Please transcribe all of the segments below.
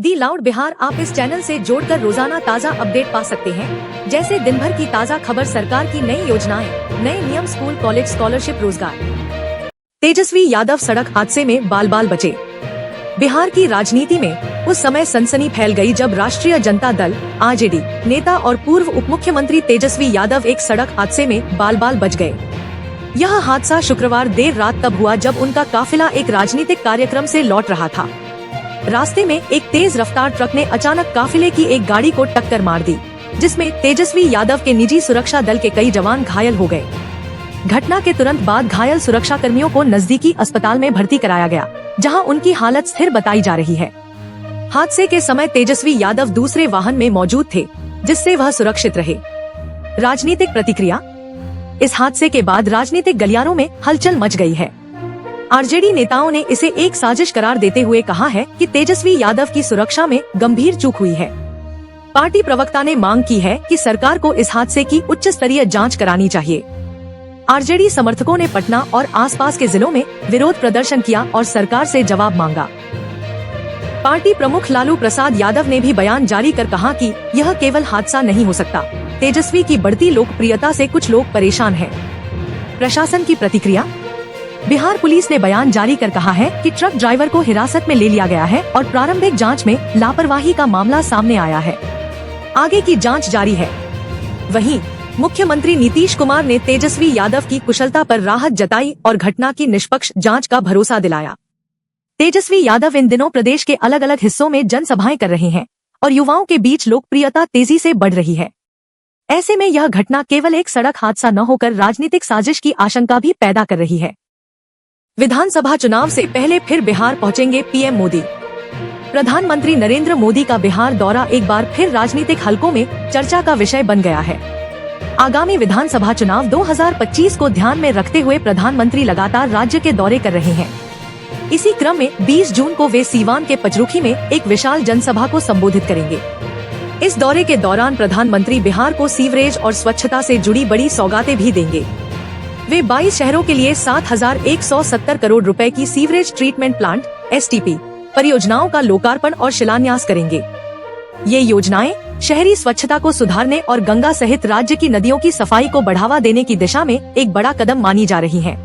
दी loud Bihar आप इस channel से जोड़कर रोजाना ताज़ा अपडेट पा सकते हैं। जैसे दिन भर की ताज़ा खबर, सरकार की नई योजनाएं, नए नियम, स्कूल कॉलेज स्कॉलरशिप, रोजगार। तेजस्वी यादव सड़क हादसे में बाल बाल बचे। बिहार की राजनीति में उस समय सनसनी फैल गई जब राष्ट्रीय जनता दल आरजेडी नेता और पूर्व उप मुख्यमंत्री तेजस्वी यादव एक सड़क हादसे में बाल बाल बच गए। यह हादसा शुक्रवार देर रात तब हुआ जब उनका काफिला एक राजनीतिक कार्यक्रम से लौट रहा था। रास्ते में एक तेज रफ्तार ट्रक ने अचानक काफिले की एक गाड़ी को टक्कर मार दी, जिसमें तेजस्वी यादव के निजी सुरक्षा दल के कई जवान घायल हो गए। घटना के तुरंत बाद घायल सुरक्षा कर्मियों को नजदीकी अस्पताल में भर्ती कराया गया, जहां उनकी हालत स्थिर बताई जा रही है। हादसे के समय तेजस्वी यादव दूसरे वाहन में मौजूद थे, जिससे वह सुरक्षित रहे। राजनीतिक प्रतिक्रिया। इस हादसे के बाद राजनीतिक गलियारों में हलचल मच गई है। आरजेडी नेताओं ने इसे एक साजिश करार देते हुए कहा है कि तेजस्वी यादव की सुरक्षा में गंभीर चूक हुई है। पार्टी प्रवक्ता ने मांग की है कि सरकार को इस हादसे की उच्च स्तरीय जांच करानी चाहिए। आरजेडी समर्थकों ने पटना और आसपास के जिलों में विरोध प्रदर्शन किया और सरकार से जवाब मांगा। पार्टी प्रमुख लालू प्रसाद यादव ने भी बयान जारी कर कहा कि यह केवल हादसा नहीं हो सकता। तेजस्वी की बढ़ती लोकप्रियता से कुछ लोग परेशान हैं। प्रशासन की प्रतिक्रिया। बिहार पुलिस ने बयान जारी कर कहा है कि ट्रक ड्राइवर को हिरासत में ले लिया गया है और प्रारंभिक जांच में लापरवाही का मामला सामने आया है। आगे की जांच जारी है। वहीं मुख्यमंत्री नीतीश कुमार ने तेजस्वी यादव की कुशलता पर राहत जताई और घटना की निष्पक्ष जांच का भरोसा दिलाया। तेजस्वी यादव इन दिनों प्रदेश के अलग अलग हिस्सों में जनसभाएं कर रहे हैं और युवाओं के बीच लोकप्रियता तेजी से बढ़ रही है। ऐसे में यह घटना केवल एक सड़क हादसा न होकर राजनीतिक साजिश की आशंका भी पैदा कर रही है। विधानसभा चुनाव से पहले फिर बिहार पहुंचेंगे पीएम मोदी। प्रधानमंत्री नरेंद्र मोदी का बिहार दौरा एक बार फिर राजनीतिक हलकों में चर्चा का विषय बन गया है। आगामी विधानसभा चुनाव 2025 को ध्यान में रखते हुए प्रधानमंत्री लगातार राज्य के दौरे कर रहे हैं। इसी क्रम में 20 जून को वे सीवान के पचरुखी में एक विशाल जनसभा को संबोधित करेंगे। इस दौरे के दौरान प्रधानमंत्री बिहार को सीवरेज और स्वच्छता से जुड़ी बड़ी सौगातें भी देंगे। वे 22 शहरों के लिए 7,170 करोड़ रुपए की सीवरेज ट्रीटमेंट प्लांट (एसटीपी) परियोजनाओं का लोकार्पण और शिलान्यास करेंगे। ये योजनाएं शहरी स्वच्छता को सुधारने और गंगा सहित राज्य की नदियों की सफाई को बढ़ावा देने की दिशा में एक बड़ा कदम मानी जा रही हैं।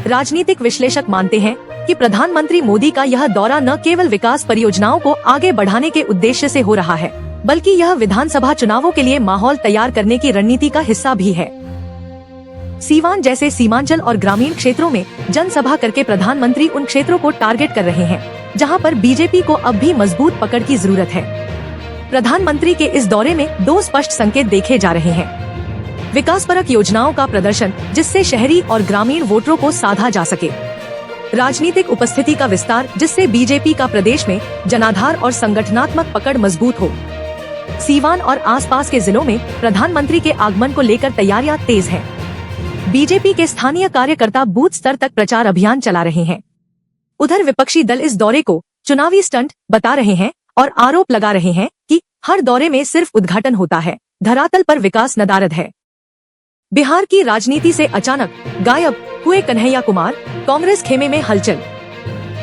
राजनीतिक विश्लेषक मानते हैं कि प्रधानमंत्री मोदी का यह दौरा न केवल विकास परियोजनाओं को आगे बढ़ाने के उद्देश्य से हो रहा है, बल्कि यह विधानसभा चुनावों के लिए माहौल तैयार करने की रणनीति का हिस्सा भी है। सीवान जैसे सीमांचल और ग्रामीण क्षेत्रों में जनसभा करके प्रधानमंत्री उन क्षेत्रों को टारगेट कर रहे हैं जहां पर बीजेपी को अब भी मजबूत पकड़ की जरूरत है। प्रधानमंत्री के इस दौरे में 2 स्पष्ट संकेत देखे जा रहे हैं। विकासपरक योजनाओं का प्रदर्शन, जिससे शहरी और ग्रामीण वोटरों को साधा जा सके। राजनीतिक उपस्थिति का विस्तार, जिससे बीजेपी का प्रदेश में जनाधार और संगठनात्मक पकड़ मजबूत हो। सीवान और आसपास के जिलों में प्रधानमंत्री के आगमन को लेकर तैयारियां तेज हैं। बीजेपी के स्थानीय कार्यकर्ता बूथ स्तर तक प्रचार अभियान चला रहे हैं। उधर विपक्षी दल इस दौरे को चुनावी स्टंट बता रहे हैं और आरोप लगा रहे हैं कि हर दौरे में सिर्फ उद्घाटन होता है, धरातल पर विकास नदारद है। बिहार की राजनीति से अचानक गायब हुए कन्हैया कुमार, कांग्रेस खेमे में हलचल।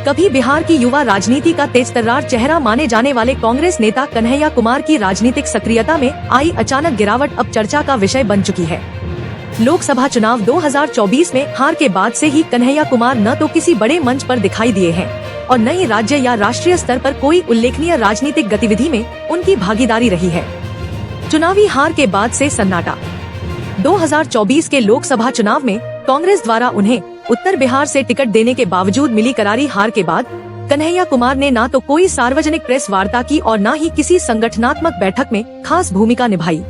कभी बिहार की युवा राजनीति का तेजतर्रार चेहरा माने जाने वाले कांग्रेस नेता कन्हैया कुमार की राजनीतिक सक्रियता में आई अचानक गिरावट अब चर्चा का विषय बन चुकी है। लोकसभा चुनाव 2024 में हार के बाद से ही कन्हैया कुमार न तो किसी बड़े मंच पर दिखाई दिए हैं और न ही राज्य या राष्ट्रीय स्तर पर कोई उल्लेखनीय राजनीतिक गतिविधि में उनकी भागीदारी रही है। चुनावी हार के बाद से सन्नाटा। 2024 के लोकसभा चुनाव में कांग्रेस द्वारा उन्हें उत्तर बिहार से टिकट देने के बावजूद मिली करारी हार के बाद कन्हैया कुमार ने न तो कोई सार्वजनिक प्रेस वार्ता की और न ही किसी संगठनात्मक बैठक में खास भूमिका निभाई।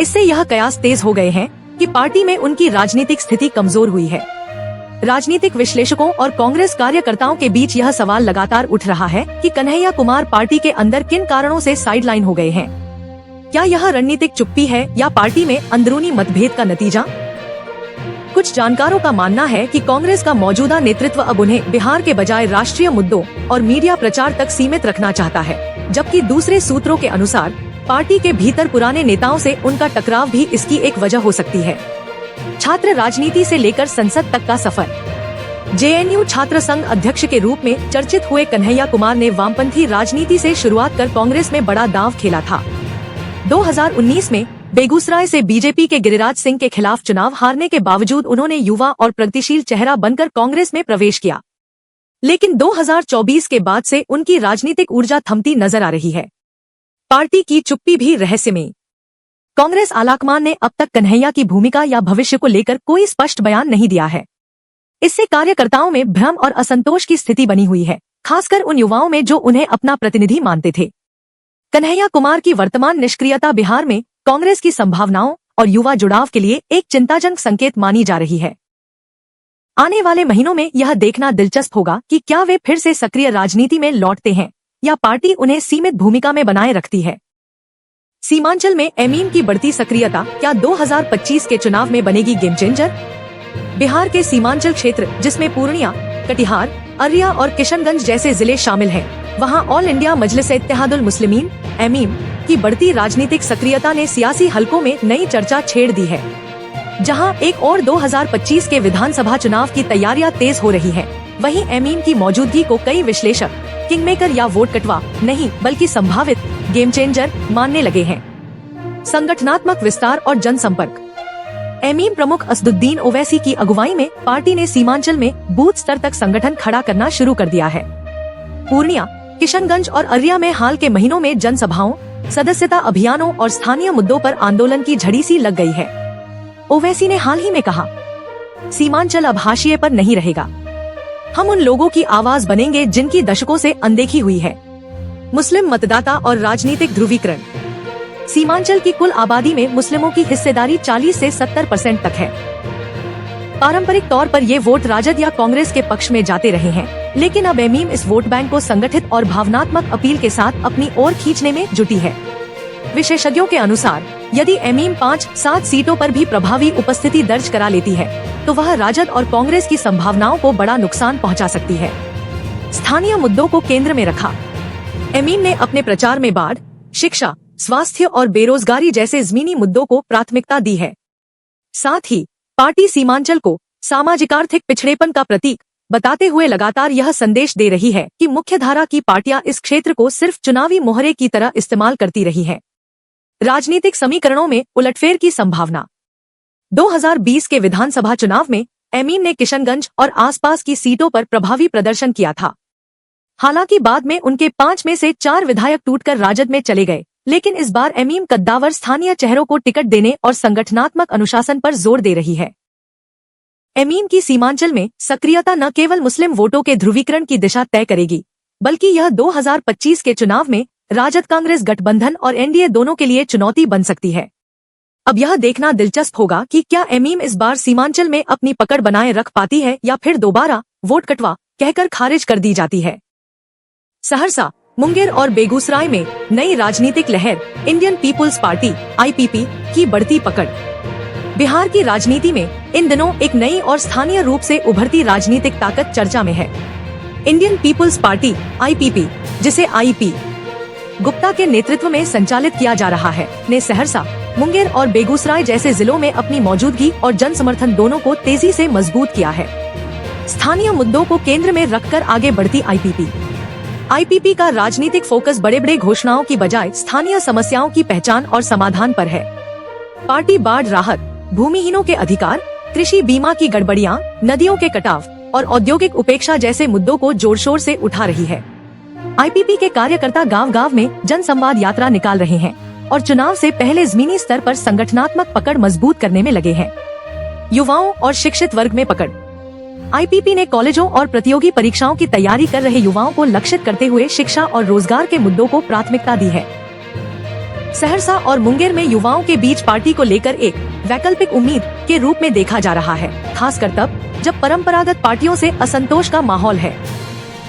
इससे यह कयास तेज हो गए हैं कि पार्टी में उनकी राजनीतिक स्थिति कमजोर हुई है। राजनीतिक विश्लेषकों और कांग्रेस कार्यकर्ताओं के बीच यह सवाल लगातार उठ रहा है कि कन्हैया कुमार पार्टी के अंदर किन कारणों से साइडलाइन हो गए हैं। क्या यह रणनीतिक चुप्पी है या पार्टी में अंदरूनी मतभेद का नतीजा? कुछ जानकारों का मानना है कि कांग्रेस का मौजूदा नेतृत्व अब उन्हें बिहार के बजाय राष्ट्रीय मुद्दों और मीडिया प्रचार तक सीमित रखना चाहता है, जबकि दूसरे सूत्रों के अनुसार पार्टी के भीतर पुराने नेताओं से उनका टकराव भी इसकी एक वजह हो सकती है। छात्र राजनीति से लेकर संसद तक का सफर। जेएनयू छात्र संघ अध्यक्ष के रूप में चर्चित हुए कन्हैया कुमार ने वामपंथी राजनीति से शुरुआत कर कांग्रेस में बड़ा दांव खेला था। 2019 में बेगूसराय से बीजेपी के गिरिराज सिंह के खिलाफ चुनाव हारने के बावजूद उन्होंने युवा और प्रगतिशील चेहरा बनकर कांग्रेस में प्रवेश किया, लेकिन 2024 के बाद से उनकी राजनीतिक ऊर्जा थमती नजर आ रही है। पार्टी की चुप्पी भी रहस्यमयी। कांग्रेस आलाकमान ने अब तक कन्हैया की भूमिका या भविष्य को लेकर कोई स्पष्ट बयान नहीं दिया है। इससे कार्यकर्ताओं में भ्रम और असंतोष की स्थिति बनी हुई है, खासकर उन युवाओं में जो उन्हें अपना प्रतिनिधि मानते थे। कन्हैया कुमार की वर्तमान निष्क्रियता बिहार में कांग्रेस की संभावनाओं और युवा जुड़ाव के लिए एक चिंताजनक संकेत मानी जा रही है। आने वाले महीनों में यह देखना दिलचस्प होगा कि क्या वे फिर से सक्रिय राजनीति में लौटते हैं या पार्टी उन्हें सीमित भूमिका में बनाए रखती है। सीमांचल में एमीन की बढ़ती सक्रियता क्या 2025 के चुनाव में बनेगी गेम चेंजर? बिहार के सीमांचल क्षेत्र, जिसमें पूर्णिया, कटिहार, अररिया और किशनगंज जैसे जिले शामिल हैं, वहां ऑल इंडिया मजलिस-ए-इत्तेहादुल मुस्लिमीन एमीन की बढ़ती राजनीतिक सक्रियता ने सियासी हलकों में नई चर्चा छेड़ दी है। जहां एक और 2025 के विधानसभा चुनाव की तैयारियां तेज हो रही हैं, वहीं एमीन की मौजूदगी को कई विश्लेषक किंगमेकर या वोट कटवा नहीं बल्कि संभावित गेम चेंजर मानने लगे हैं। संगठनात्मक विस्तार और जनसंपर्क। एमीन प्रमुख असदुद्दीन ओवैसी की अगुवाई में पार्टी ने सीमांचल में बूथ स्तर तक संगठन खड़ा करना शुरू कर दिया है। पूर्णिया, किशनगंज और अररिया में हाल के महीनों में जनसभाओं, सदस्यता अभियानों और स्थानीय मुद्दों पर आंदोलन की झड़ी सी लग गई है। ओवैसी ने हाल ही में कहा, सीमांचल अब हाशिए पर नहीं रहेगा। हम उन लोगों की आवाज बनेंगे जिनकी दशकों से अनदेखी हुई है। मुस्लिम मतदाता और राजनीतिक ध्रुवीकरण। सीमांचल की कुल आबादी में मुस्लिमों की हिस्सेदारी 40 से 70% तक है। पारंपरिक तौर पर ये वोट राजद या कांग्रेस के पक्ष में जाते रहे हैं, लेकिन अब एमीन इस वोट बैंक को संगठित और भावनात्मक अपील के साथ अपनी ओर खींचने में जुटी है। विशेषज्ञों के अनुसार यदि एमीन 5-7 सीटों पर भी प्रभावी उपस्थिति दर्ज करा लेती है, तो वह राजद और कांग्रेस की संभावनाओं को बड़ा नुकसान पहुंचा सकती है। स्थानीय मुद्दों को केंद्र में रखा। एमीन ने अपने प्रचार में बाढ़, शिक्षा, स्वास्थ्य और बेरोजगारी जैसे जमीनी मुद्दों को प्राथमिकता दी है। साथ ही पार्टी सीमांचल को सामाजिक आर्थिक पिछड़ेपन का प्रतीक बताते हुए लगातार यह संदेश दे रही है कि मुख्यधारा की पार्टियां इस क्षेत्र को सिर्फ चुनावी मोहरे की तरह इस्तेमाल करती रही हैं। राजनीतिक समीकरणों में उलटफेर की संभावना। 2020 के विधानसभा चुनाव में एमीन ने किशनगंज और आसपास की सीटों पर प्रभावी प्रदर्शन किया था। हालांकि बाद में उनके 5 में से 4 विधायक टूटकर राजद में चले गए, लेकिन इस बार एमीन कद्दावर स्थानीय चेहरों को टिकट देने और संगठनात्मक अनुशासन पर जोर दे रही है। एमीन की सीमांचल में सक्रियता न केवल मुस्लिम वोटों के ध्रुवीकरण की दिशा तय करेगी, बल्कि यह 2025 के चुनाव में राजद कांग्रेस गठबंधन और एनडीए दोनों के लिए चुनौती बन सकती है। अब यह देखना दिलचस्प होगा कि क्या एमीन इस बार सीमांचल में अपनी पकड़ बनाए रख पाती है या फिर दोबारा वोट कटवा कहकर खारिज कर दी जाती है। सहरसा, मुंगेर और बेगूसराय में नई राजनीतिक लहर इंडियन पीपुल्स पार्टी (आईपीपी) की बढ़ती पकड़। बिहार की राजनीति में इन दिनों एक नई और स्थानीय रूप से उभरती राजनीतिक ताकत चर्चा में है। इंडियन पीपुल्स पार्टी (आईपीपी), जिसे आईपी गुप्ता के नेतृत्व में संचालित किया जा रहा है, ने सहरसा, मुंगेर और बेगूसराय जैसे जिलों में अपनी मौजूदगी और जन समर्थन दोनों को तेजी से मजबूत किया है। स्थानीय मुद्दों को केंद्र में रखकर आगे बढ़ती आईपीपी का राजनीतिक फोकस बड़े बड़े घोषणाओं की बजाय स्थानीय समस्याओं की पहचान और समाधान पर है। पार्टी बाढ़ राहत, भूमिहीनों के अधिकार, कृषि बीमा की गड़बड़ियां, नदियों के कटाव और औद्योगिक उपेक्षा जैसे मुद्दों को जोर शोर से उठा रही है। आईपीपी के कार्यकर्ता गांव-गांव में जन संवाद यात्रा निकाल रहे हैं और चुनाव से पहले जमीनी स्तर पर संगठनात्मक पकड़ मजबूत करने में लगे हैं। युवाओं और शिक्षित वर्ग में पकड़। आईपीपी ने कॉलेजों और प्रतियोगी परीक्षाओं की तैयारी कर रहे युवाओं को लक्षित करते हुए शिक्षा और रोजगार के मुद्दों को प्राथमिकता दी है। सहरसा और मुंगेर में युवाओं के बीच पार्टी को लेकर एक वैकल्पिक उम्मीद के रूप में देखा जा रहा है, खासकर तब जब परंपरागत पार्टियों से असंतोष का माहौल है।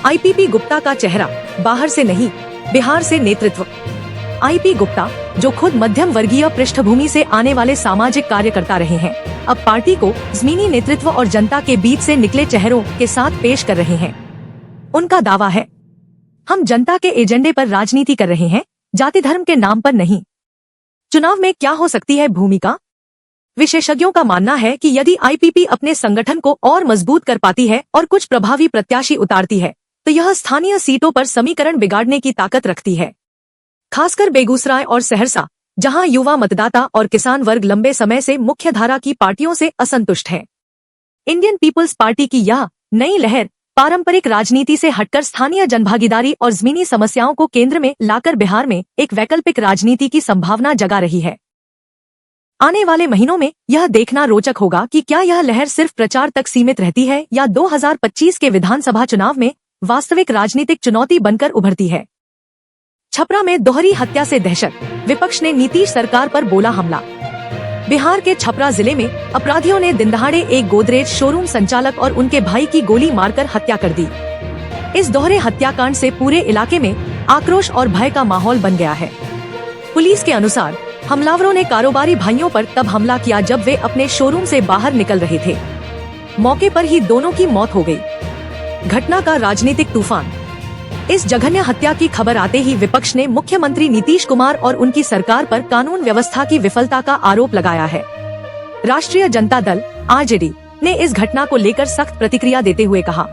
आईपीपी गुप्ता का चेहरा, बाहर से नहीं, बिहार से नेतृत्व। आईपी गुप्ता, जो खुद मध्यम वर्गीय पृष्ठभूमि से आने वाले सामाजिक कार्यकर्ता रहे हैं, अब पार्टी को जमीनी नेतृत्व और जनता के बीच से निकले चेहरों के साथ पेश कर रहे हैं। उनका दावा है, हम जनता के एजेंडे पर राजनीति कर रहे हैं, जाति धर्म के नाम पर नहीं। चुनाव में क्या हो सकती है भूमिका? विशेषज्ञों का मानना है कि यदि आईपीपी अपने संगठन को और मजबूत कर पाती है और कुछ प्रभावी प्रत्याशी उतारती है तो यह स्थानीय सीटों पर समीकरण बिगाड़ने की ताकत रखती है। खासकर बेगूसराय और सहरसा, जहां युवा मतदाता और किसान वर्ग लंबे समय से मुख्यधारा की पार्टियों से असंतुष्ट हैं। इंडियन पीपल्स पार्टी की यह नई लहर पारंपरिक राजनीति से हटकर स्थानीय जनभागीदारी और जमीनी समस्याओं को केंद्र में लाकर बिहार में एक वैकल्पिक राजनीति की संभावना जगा रही है। आने वाले महीनों में यह देखना रोचक होगा कि क्या यह लहर सिर्फ प्रचार तक सीमित रहती है या 2025 के विधानसभा चुनाव में वास्तविक राजनीतिक चुनौती बनकर उभरती है। छपरा में दोहरी हत्या से दहशत, विपक्ष ने नीतीश सरकार पर बोला हमला। बिहार के छपरा जिले में अपराधियों ने दिनदहाड़े एक गोदरेज शोरूम संचालक और उनके भाई की गोली मारकर हत्या कर दी। इस दोहरे हत्याकांड से पूरे इलाके में आक्रोश और भय का माहौल बन गया है। पुलिस के अनुसार हमलावरों ने कारोबारी भाइयों पर तब हमला किया जब वे अपने शोरूम से बाहर निकल रहे थे। मौके पर ही दोनों की मौत हो गई। घटना का राजनीतिक तूफान। इस जघन्य हत्या की खबर आते ही विपक्ष ने मुख्यमंत्री नीतीश कुमार और उनकी सरकार पर कानून व्यवस्था की विफलता का आरोप लगाया है। राष्ट्रीय जनता दल आरजेडी ने इस घटना को लेकर सख्त प्रतिक्रिया देते हुए कहा,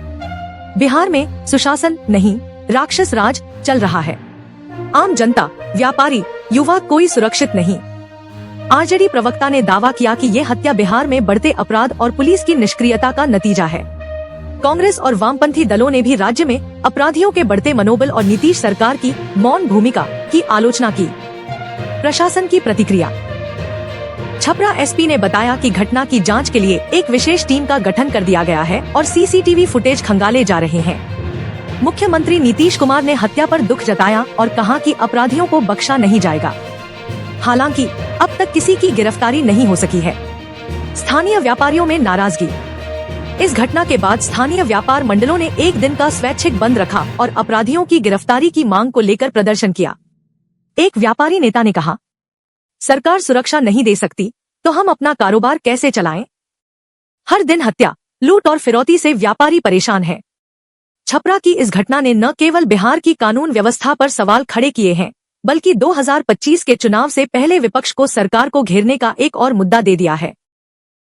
बिहार में सुशासन नहीं, राक्षस राज चल रहा है। आम जनता, व्यापारी, युवा कोई सुरक्षित नहीं। आरजेडी प्रवक्ता ने दावा किया कि ये हत्या बिहार में बढ़ते अपराध और पुलिस की निष्क्रियता का नतीजा है। कांग्रेस और वामपंथी दलों ने भी राज्य में अपराधियों के बढ़ते मनोबल और नीतीश सरकार की मौन भूमिका की आलोचना की। प्रशासन की प्रतिक्रिया। छपरा एसपी ने बताया कि घटना की जांच के लिए एक विशेष टीम का गठन कर दिया गया है और सीसीटीवी फुटेज खंगाले जा रहे हैं। मुख्यमंत्री नीतीश कुमार ने हत्या पर दुख जताया और कहा कि अपराधियों को बख्शा नहीं जाएगा। हालांकि अब तक किसी की गिरफ्तारी नहीं हो सकी है। स्थानीय व्यापारियों में नाराजगी। इस घटना के बाद स्थानीय व्यापार मंडलों ने एक दिन का स्वैच्छिक बंद रखा और अपराधियों की गिरफ्तारी की मांग को लेकर प्रदर्शन किया। एक व्यापारी नेता ने कहा, सरकार सुरक्षा नहीं दे सकती तो हम अपना कारोबार कैसे चलाएं? हर दिन हत्या, लूट और फिरौती से व्यापारी परेशान है। छपरा की इस घटना ने न केवल बिहार की कानून व्यवस्था पर सवाल खड़े किए हैं, बल्कि 2025 के चुनाव से पहले विपक्ष को सरकार को घेरने का एक और मुद्दा दे दिया है।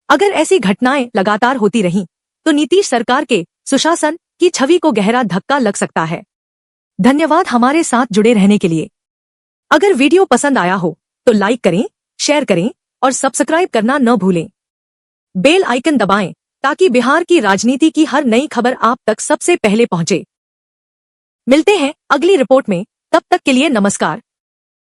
अगर ऐसी घटनाएं लगातार होती रहीं, तो नीतीश सरकार के सुशासन की छवि को गहरा धक्का लग सकता है। धन्यवाद हमारे साथ जुड़े रहने के लिए। अगर वीडियो पसंद आया हो तो लाइक करें, शेयर करें और सब्सक्राइब करना न भूलें। बेल आइकन दबाएं ताकि बिहार की राजनीति की हर नई खबर आप तक सबसे पहले पहुंचे। मिलते हैं अगली रिपोर्ट में, तब तक के लिए नमस्कार।